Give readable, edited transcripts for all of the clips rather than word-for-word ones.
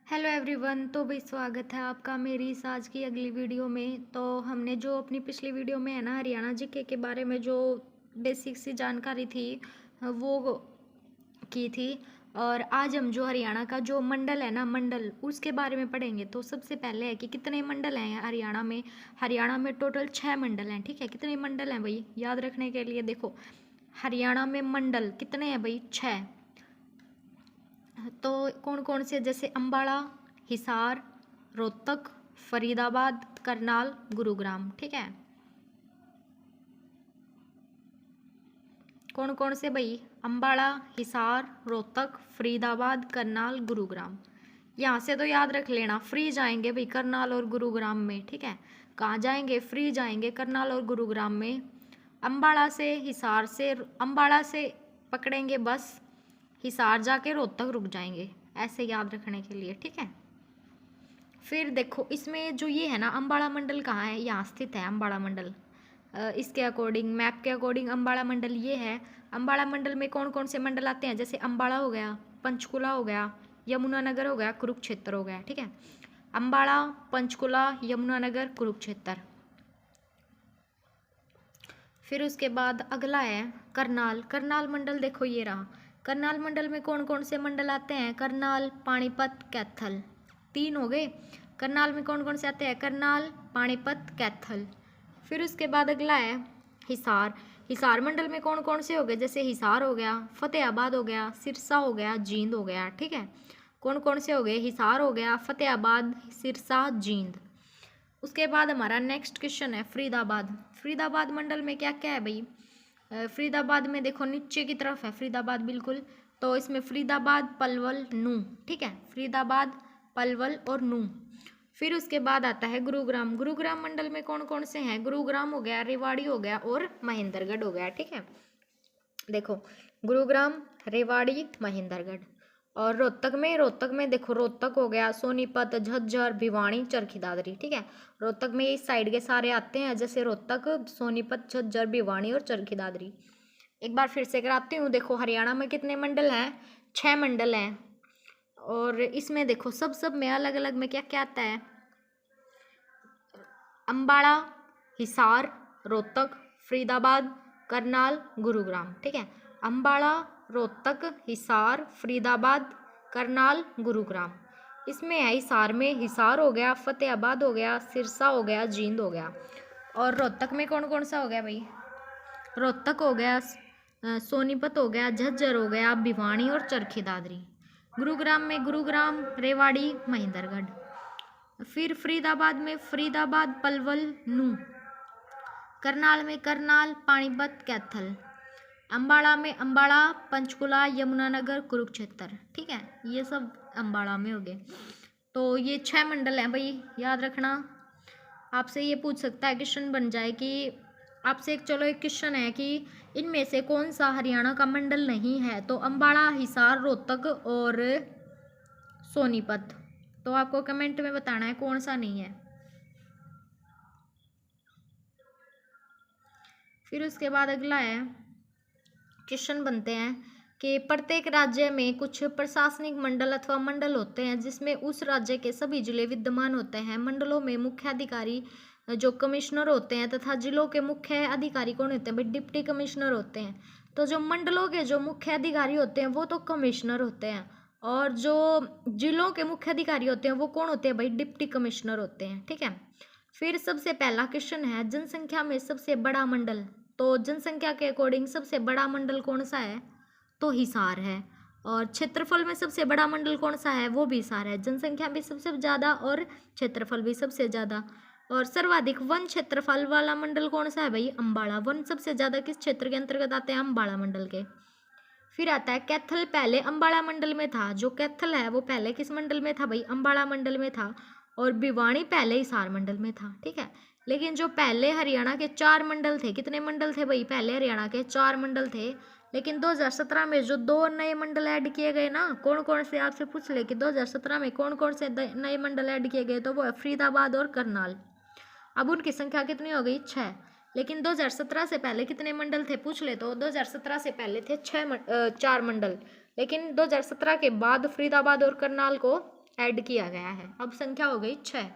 Hello everyone. तो भाई स्वागत है आपका मेरी इस आज की अगली वीडियो में। तो हमने जो अपनी पिछली वीडियो में है ना हरियाणा जीके के बारे में जो बेसिक सी जानकारी थी वो की थी। और आज हम जो हरियाणा का जो मंडल है ना मंडल उसके बारे में पढ़ेंगे। तो सबसे पहले है कि कितने मंडल हैं हरियाणा में टोटल 6 मंडल हैं। ठीक है, कितने मंडल हैं भाई याद रखने के लिए। देखो हरियाणा में मंडल कितने हैं भाई, 6। तो कौन कौन से, जैसे अम्बाड़ा, हिसार, रोहतक, फरीदाबाद, करनाल, गुरुग्राम। ठीक है, कौन कौन से भाई, अम्बाड़ा, हिसार, रोहतक, फरीदाबाद, करनाल, गुरुग्राम। यहाँ से तो याद रख लेना, फ्री जाएंगे भाई करनाल और गुरुग्राम में। ठीक है, कहाँ जाएंगे, फ्री जाएंगे करनाल और गुरुग्राम में। अम्बाड़ा से हिसार से, अम्बाड़ा से पकड़ेंगे बस, हिसार जाके रोहतक रुक जाएंगे, ऐसे याद रखने के लिए। ठीक है, फिर देखो इसमें जो ये है ना अम्बाड़ा मंडल कहाँ है, यहाँ स्थित है अम्बाड़ा मंडल। इसके अकॉर्डिंग, मैप के अकॉर्डिंग अम्बाड़ा मंडल ये है। अम्बाड़ा मंडल में कौन कौन से मंडल आते हैं, जैसे अम्बाड़ा हो गया, पंचकुला हो गया, यमुनानगर हो गया, कुरुक्षेत्र हो गया। ठीक है, अम्बाड़ा, पंचकुला, यमुनानगर, कुरुक्षेत्र। फिर उसके बाद अगला है करनाल। करनाल मंडल देखो ये रहा। करनाल मंडल में कौन कौन से मंडल आते हैं, करनाल, पानीपत, कैथल। 3 हो गए। करनाल में कौन कौन से आते हैं, करनाल, पानीपत, कैथल। फिर उसके बाद अगला है हिसार। हिसार मंडल में कौन कौन से हो गए, जैसे हिसार हो गया, फतेहाबाद हो गया, सिरसा हो गया, जींद हो गया। ठीक है, कौन कौन से हो गए, हिसार हो गया, फतेहाबाद, सिरसा, जींद। उसके बाद हमारा नेक्स्ट क्वेश्चन है फरीदाबाद। फरीदाबाद मंडल में क्या क्या है भाई। फरीदाबाद में देखो नीचे की तरफ है फरीदाबाद बिल्कुल। तो इसमें फरीदाबाद, पलवल, नूंह। ठीक है, फरीदाबाद, पलवल और नूंह। फिर उसके बाद आता है गुरुग्राम। गुरुग्राम मंडल में कौन कौन से हैं, गुरुग्राम हो गया, रेवाड़ी हो गया और महेंद्रगढ़ हो गया। ठीक है, देखो गुरुग्राम, रेवाड़ी, महेंद्रगढ़। और रोहतक में देखो रोहतक हो गया, सोनीपत, झज्जर, भिवानी, चरखी दादरी। ठीक है, रोहतक में इस साइड के सारे आते हैं, जैसे रोहतक, सोनीपत, झज्जर, भिवानी और चरखी दादरी। एक बार फिर से कराती हूँ। देखो हरियाणा में कितने मंडल हैं, 6 मंडल हैं। और इसमें देखो सब में अलग अलग में क्या क्या आता है, अम्बाड़ा, हिसार, रोहतक, फरीदाबाद, करनाल, गुरुग्राम। ठीक है, अम्बाड़ा, रोहतक, हिसार, फरीदाबाद, करनाल, गुरुग्राम। इसमें है हिसार में, हिसार हो गया, फतेहाबाद हो गया, सिरसा हो गया, जींद हो गया। और रोहतक में कौन कौन सा हो गया भाई, रोहतक हो गया, सोनीपत हो गया, झज्जर हो गया, भिवानी और चरखी दादरी। गुरुग्राम में गुरुग्राम, रेवाड़ी, महेंद्रगढ़। फिर फरीदाबाद में फरीदाबाद, पलवल, नूंह। करनाल में करनाल, पानीपत, कैथल। अम्बाड़ा में अम्बाड़ा, पंचकुला, यमुनानगर, कुरुक्षेत्र। ठीक है, ये सब अम्बाड़ा में हो गए। तो ये 6 मंडल हैं भाई, याद रखना। आपसे ये पूछ सकता है, क्वेश्चन बन जाए कि आपसे एक क्वेश्चन है कि इनमें से कौन सा हरियाणा का मंडल नहीं है, तो अम्बाड़ा, हिसार, रोहतक और सोनीपत। तो आपको कमेंट में बताना है कौन सा नहीं है। फिर उसके बाद अगला है, क्वेश्चन बनते हैं कि प्रत्येक राज्य में कुछ प्रशासनिक मंडल अथवा मंडल होते हैं जिसमें उस राज्य के सभी जिले विद्यमान होते हैं। मंडलों में मुख्य अधिकारी जो कमिश्नर होते हैं तथा जिलों के मुख्य अधिकारी कौन होते हैं भाई, डिप्टी कमिश्नर होते हैं। तो जो मंडलों के जो मुख्य अधिकारी होते हैं वो तो कमिश्नर होते हैं, और जो जिलों के मुख्य अधिकारी होते हैं वो कौन होते हैं भाई, डिप्टी कमिश्नर होते हैं। ठीक है, फिर सबसे पहला क्वेश्चन है जनसंख्या में सबसे बड़ा मंडल। तो जनसंख्या के अकॉर्डिंग सबसे बड़ा मंडल कौन सा है, तो हिसार है। और क्षेत्रफल में सबसे बड़ा मंडल कौन सा है, वो भी हिसार है। जनसंख्या भी सबसे ज़्यादा और क्षेत्रफल भी सबसे ज़्यादा। और सर्वाधिक वन क्षेत्रफल वाला मंडल कौन सा है भाई, अम्बाड़ा। वन सबसे ज़्यादा किस क्षेत्र के अंतर्गत आते हैं, अम्बाड़ा मंडल के। फिर आता है कैथल, पहले अम्बाड़ा मंडल में था। जो कैथल है वो पहले किस मंडल में था भाई, अम्बाड़ा मंडल में था। और भिवानी पहले हिसार मंडल में था। ठीक है, लेकिन जो पहले हरियाणा के 4 मंडल थे, कितने मंडल थे भाई, पहले हरियाणा के 4 मंडल थे। लेकिन 2017 में जो 2 नए मंडल ऐड किए गए ना, कौन कौन से, आपसे पूछ ले कि 2017 में कौन कौन से नए मंडल ऐड किए गए, तो वो है फरीदाबाद और करनाल। अब उनकी संख्या कितनी हो गई, 6। लेकिन 2017 से पहले कितने मंडल थे पूछ ले, तो 2017 से पहले थे 4 मंडल। लेकिन 2017 के बाद फरीदाबाद और करनाल को ऐड किया गया है। अब संख्या हो गई 6।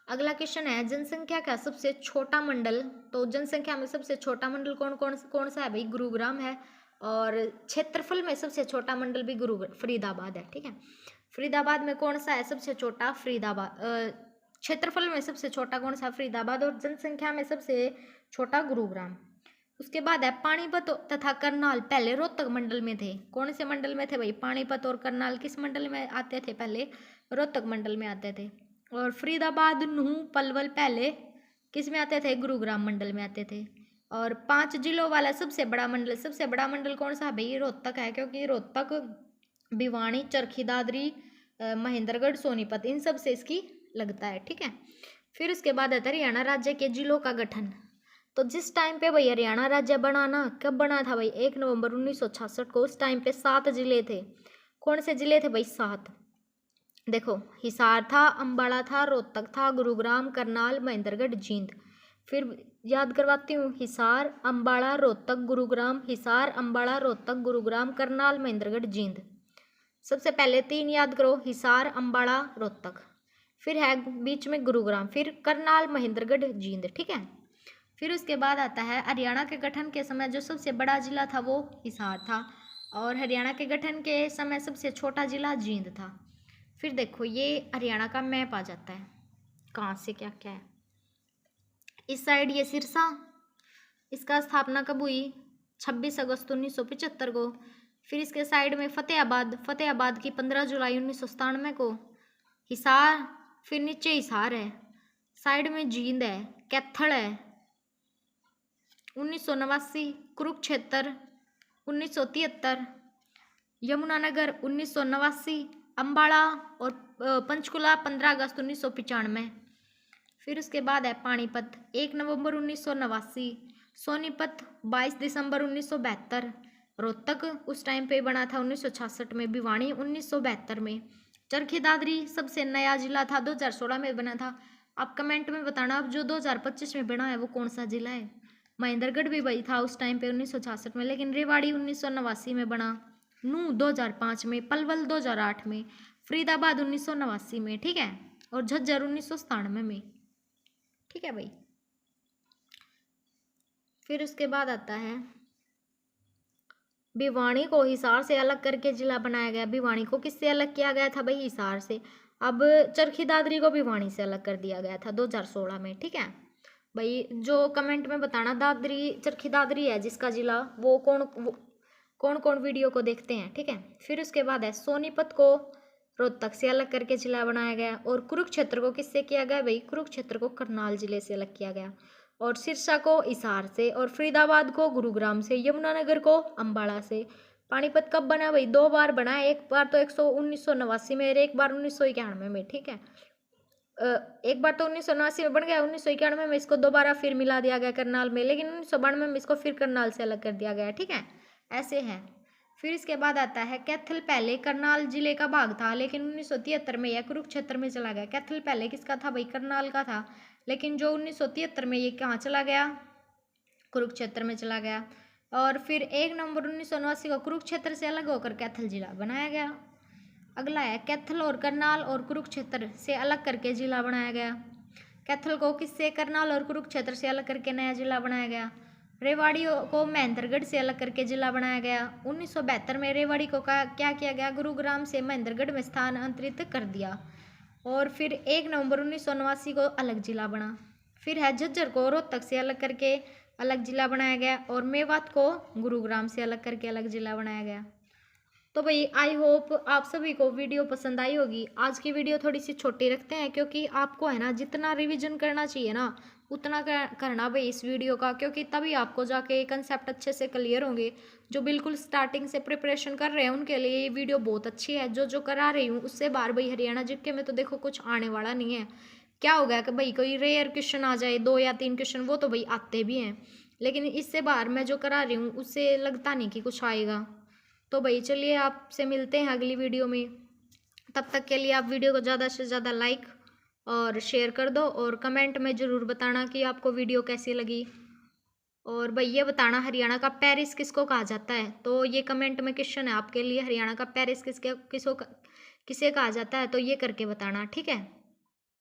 अगला क्वेश्चन है जनसंख्या का सबसे छोटा मंडल। तो जनसंख्या में सबसे छोटा मंडल कौन सा है भाई? गुरुग्राम है। और क्षेत्रफल में सबसे छोटा मंडल भी फरीदाबाद है। ठीक है, फरीदाबाद में कौन सा है सबसे छोटा? फरीदाबाद। क्षेत्रफल में सबसे छोटा कौन सा? फरीदाबाद। और जनसंख्या में सबसे छोटा गुरुग्राम। उसके बाद है पानीपत तथा करनाल पहले रोहतक मंडल में थे। कौन से मंडल में थे भाई? पानीपत और करनाल किस मंडल में आते थे? पहले रोहतक मंडल में आते थे। और फरीदाबाद, नूंह, पलवल पहले किस में आते थे? गुरुग्राम मंडल में आते थे। और 5 जिलों वाला सबसे बड़ा मंडल कौन सा है भाई? रोहतक है, क्योंकि रोहतक, भिवानी, चरखी दादरी, महेंद्रगढ़, सोनीपत, इन सब से इसकी लगता है। ठीक है, फिर उसके बाद है हरियाणा राज्य के जिलों का गठन। तो जिस टाइम पे भाई हरियाणा राज्य बना ना, कब बना था भाई? 1 नवंबर 1966 को। उस टाइम पे 7 जिले थे। कौन से जिले थे भाई? 7। देखो, हिसार था, अम्बाला था, रोहतक था, गुरुग्राम, करनाल, महेंद्रगढ़, जींद। फिर याद करवाती हूँ, हिसार, अम्बाला, रोहतक, गुरुग्राम, हिसार, अम्बाला, रोहतक, गुरुग्राम, करनाल, महेंद्रगढ़, जींद। सबसे पहले 3 याद करो, हिसार, अम्बाला, रोहतक। फिर है बीच में गुरुग्राम, फिर करनाल, महेंद्रगढ़, जींद। ठीक है, फिर उसके बाद आता है हरियाणा के गठन के समय जो सबसे बड़ा जिला था वो हिसार था। और हरियाणा के गठन के समय सबसे छोटा जिला जींद था। फिर देखो, ये हरियाणा का मैप आ जाता है, कहाँ से क्या क्या है। इस साइड ये सिरसा, इसका स्थापना कब हुई? 26 अगस्त 1975 को। फिर इसके साइड में फतेहाबाद की 15 जुलाई 1997 को। हिसार, फिर नीचे हिसार है, साइड में जींद है, कैथल है 1989, कुरुक्षेत्र 1973, यमुनानगर 1989, अम्बाला और पंचकुला 15 अगस्त 1995। फिर उसके बाद है पानीपत 1 नवंबर 1989, सोनीपत 22 दिसंबर 1972, रोहतक उस टाइम पे बना था 1966 में, भिवानी 1972 में, चरखी दादरी सबसे नया जिला था 2016 में बना था। आप कमेंट में बताना अब जो 2025 में बना है वो कौन सा जिला है। महेंद्रगढ़ भी वही था उस टाइम पे 1966 में, लेकिन रेवाड़ी 1989 में बना, नूंह 2005 में, पलवल 2008 में, फरीदाबाद 1989 में। ठीक है, और झज्जर 1997 में। ठीक है भाई, फिर उसके बाद आता है भिवानी को हिसार से अलग करके जिला बनाया गया। भिवानी को किससे अलग किया गया था भाई? हिसार से। अब चरखी दादरी को भिवानी से अलग कर दिया गया था 2016 में। ठीक है भाई, जो कमेंट में बताना चरखी दादरी है जिसका जिला, वो कौन वीडियो को देखते हैं। ठीक है, फिर उसके बाद है सोनीपत को रोहतक से अलग करके जिला बनाया गया। और कुरुक्षेत्र को किससे किया गया भाई? कुरुक्षेत्र को करनाल जिले से अलग किया गया। और सिरसा को हिसार से, और फरीदाबाद को गुरुग्राम से, यमुनानगर को अम्बाला से। पानीपत कब बना भाई? 2 बार बना है, एक बार तो 1989 में और एक बार 1991 में। ठीक है, एक बार तो 1989 में बन गया, 1991 में इसको दोबारा फिर मिला दिया गया करनाल में, लेकिन 1992 में इसको फिर करनाल से अलग कर दिया गया। ठीक है, ऐसे है। फिर इसके बाद आता है कैथल पहले करनाल जिले का भाग था, लेकिन 1973 में यह कुरुक्षेत्र में चला गया। कैथल पहले किसका था भाई? करनाल का था, लेकिन जो 1973 में ये कहाँ चला गया? कुरुक्षेत्र में चला गया। और फिर 1 नवंबर 1989 को कुरुक्षेत्र से अलग होकर कैथल जिला बनाया गया। अगला है कैथल और करनाल और कुरुक्षेत्र से अलग करके जिला बनाया गया। कैथल को किससे? करनाल और कुरुक्षेत्र से अलग करके नया जिला बनाया गया। रेवाड़ी को महेंद्रगढ़ से अलग करके जिला बनाया गया। 1972 में रेवाड़ी को क्या किया गया? गुरुग्राम से महेंद्रगढ़ में स्थानांतरित कर दिया। और फिर 1 नवंबर 1989 को अलग जिला बना। फिर है झज्जर को रोहतक से अलग करके अलग जिला बनाया गया। और मेवात को गुरुग्राम से अलग करके अलग जिला बनाया गया। तो भाई आई होप आप सभी को वीडियो पसंद आई होगी। आज की वीडियो थोड़ी सी छोटी रखते हैं, क्योंकि आपको है ना जितना रिवीजन करना चाहिए ना उतना करना भाई इस वीडियो का, क्योंकि तभी आपको जाके कंसेप्ट अच्छे से क्लियर होंगे। जो बिल्कुल स्टार्टिंग से प्रिपरेशन कर रहे हैं उनके लिए ये वीडियो बहुत अच्छी है। जो करा रही हूँ उससे बार भाई हरियाणा जीके में तो देखो कुछ आने वाला नहीं है। क्या होगा कि भाई कोई रेयर क्वेश्चन आ जाए, 2 या 3 क्वेश्चन, वो तो भाई आते भी हैं, लेकिन इससे बाहर मैं जो करा रही हूँ उससे लगता नहीं कि कुछ आएगा। तो भाई चलिए आपसे मिलते हैं अगली वीडियो में। तब तक के लिए आप वीडियो को ज़्यादा से ज़्यादा लाइक और शेयर कर दो, और कमेंट में ज़रूर बताना कि आपको वीडियो कैसी लगी। और भाई ये बताना हरियाणा का पेरिस किसको कहा जाता है। तो ये कमेंट में क्वेश्चन है आपके लिए, हरियाणा का पेरिस किसे कहा जाता है, तो ये करके बताना, ठीक है।